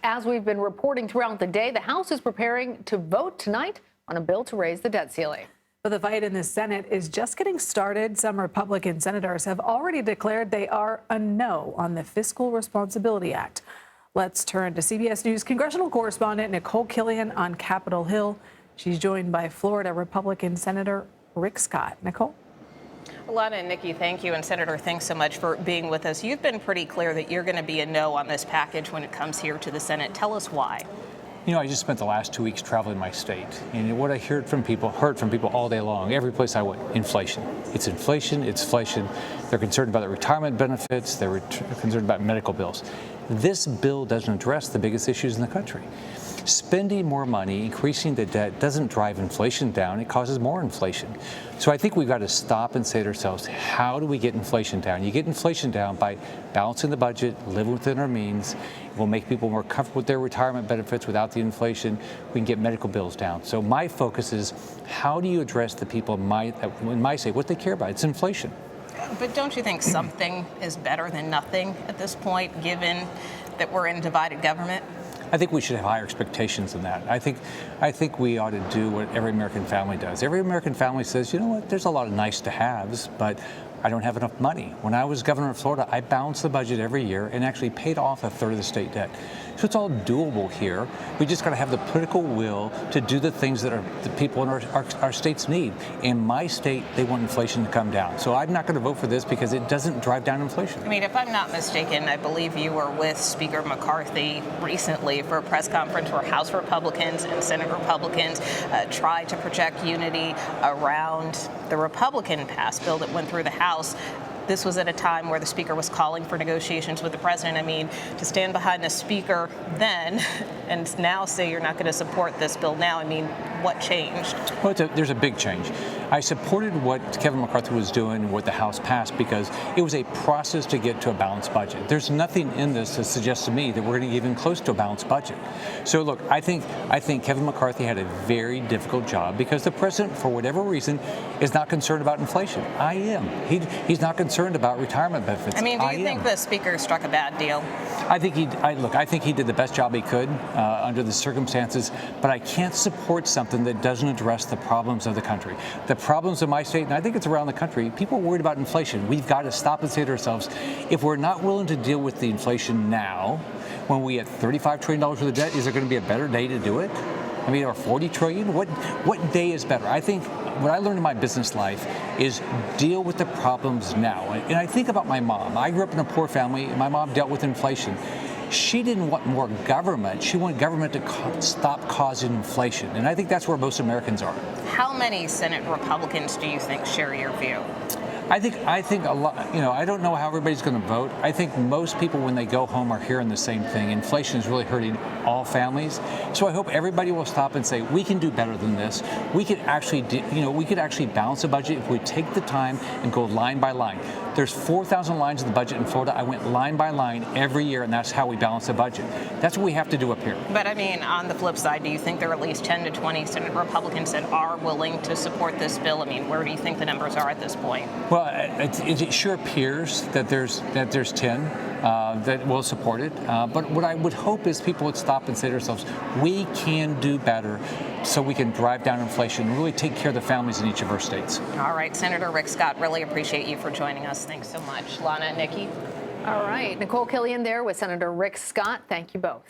back. As we've been reporting throughout the day, the House is preparing to vote tonight on a bill to raise the debt ceiling. But the fight in the Senate is just getting started. Some Republican senators have already declared they are a no on the Fiscal Responsibility Act. Let's turn to CBS News congressional correspondent Nikole Killion on Capitol Hill. She's joined by Florida Republican Senator Rick Scott. Nikole? Lana and Nikki, thank you. And Senator, thanks so much for being with us. You've been pretty clear that you're going to be a no on this package when it comes here to the Senate. Tell us why. You know, I just spent the last 2 weeks traveling my state, and what I heard from people all day long, every place I went, inflation. It's inflation, it's inflation. They're concerned about the retirement benefits, they're concerned about medical bills. This bill doesn't address the biggest issues in the country. Spending more money, increasing the debt doesn't drive inflation down, it causes more inflation. So I think we've got to stop and say to ourselves, how do we get inflation down? You get inflation down by balancing the budget, living within our means. We'll make people more comfortable with their retirement benefits without the inflation. We can get medical bills down. So my focus is, how do you address the people in my state, what they care about? It's inflation. But don't you think something is better than nothing at this point, given that we're in divided government? I think we should have higher expectations than that. I think we ought to do what every American family does. Every American family says, you know what, there's a lot of nice to haves, but I don't have enough money. When I was governor of Florida, I balanced the budget every year and actually paid off a third of the state debt. So it's all doable here. We just got to have the political will to do the things that the people in our states need. In my state, they want inflation to come down. So I'm not going to vote for this because it doesn't drive down inflation. I mean, if I'm not mistaken, I believe you were with Speaker McCarthy recently for a press conference where House Republicans and Senate Republicans tried to project unity around the Republican passed bill that went through the House. This was at a time where the Speaker was calling for negotiations with the President. I mean, to stand behind the Speaker then and now say you're not going to support this bill now, I mean, what changed? Well, there's a big change. I supported what Kevin McCarthy was doing and what the House passed because it was a process to get to a balanced budget. There's nothing in this that suggests to me that we're going to get even close to a balanced budget. So look, I think Kevin McCarthy had a very difficult job because the President, for whatever reason, is not concerned about inflation. I am. He's not concerned about retirement benefits. I mean, do you think the Speaker struck a bad deal? I think he did the best job he could under the circumstances, but I can't support something that doesn't address the problems of the country. The problems of my state, and I think it's around the country, people are worried about inflation. We've got to stop and say to ourselves, if we're not willing to deal with the inflation now, when we have $35 trillion worth of debt, is there going to be a better day to do it? I mean, or $40 trillion? What day is better? I think what I learned in my business life is deal with the problems now. And I think about my mom. I grew up in a poor family, and my mom dealt with inflation. She didn't want more government. She wanted government to stop causing inflation. And I think that's where most Americans are. How many Senate Republicans do you think share your view? I think a lot, you know, I don't know how everybody's going to vote. I think most people, when they go home, are hearing the same thing. Inflation is really hurting all families. So I hope everybody will stop and say, we can do better than this. We could actually, we could actually balance a budget if we take the time and go line by line. There's 4,000 lines of the budget in Florida. I went line by line every year, and that's how we balance the budget. That's what we have to do up here. But I mean, on the flip side, do you think there are at least 10 to 20 Senate Republicans that are willing to support this bill? I mean, where do you think the numbers are at this point? Well, it sure appears that there's 10 that will support it. But what I would hope is people would stop and say to themselves, we can do better so we can drive down inflation and really take care of the families in each of our states. All right, Senator Rick Scott, really appreciate you for joining us. Thanks so much. Lana and Nikki. All right, Nikole Killion there with Senator Rick Scott. Thank you both.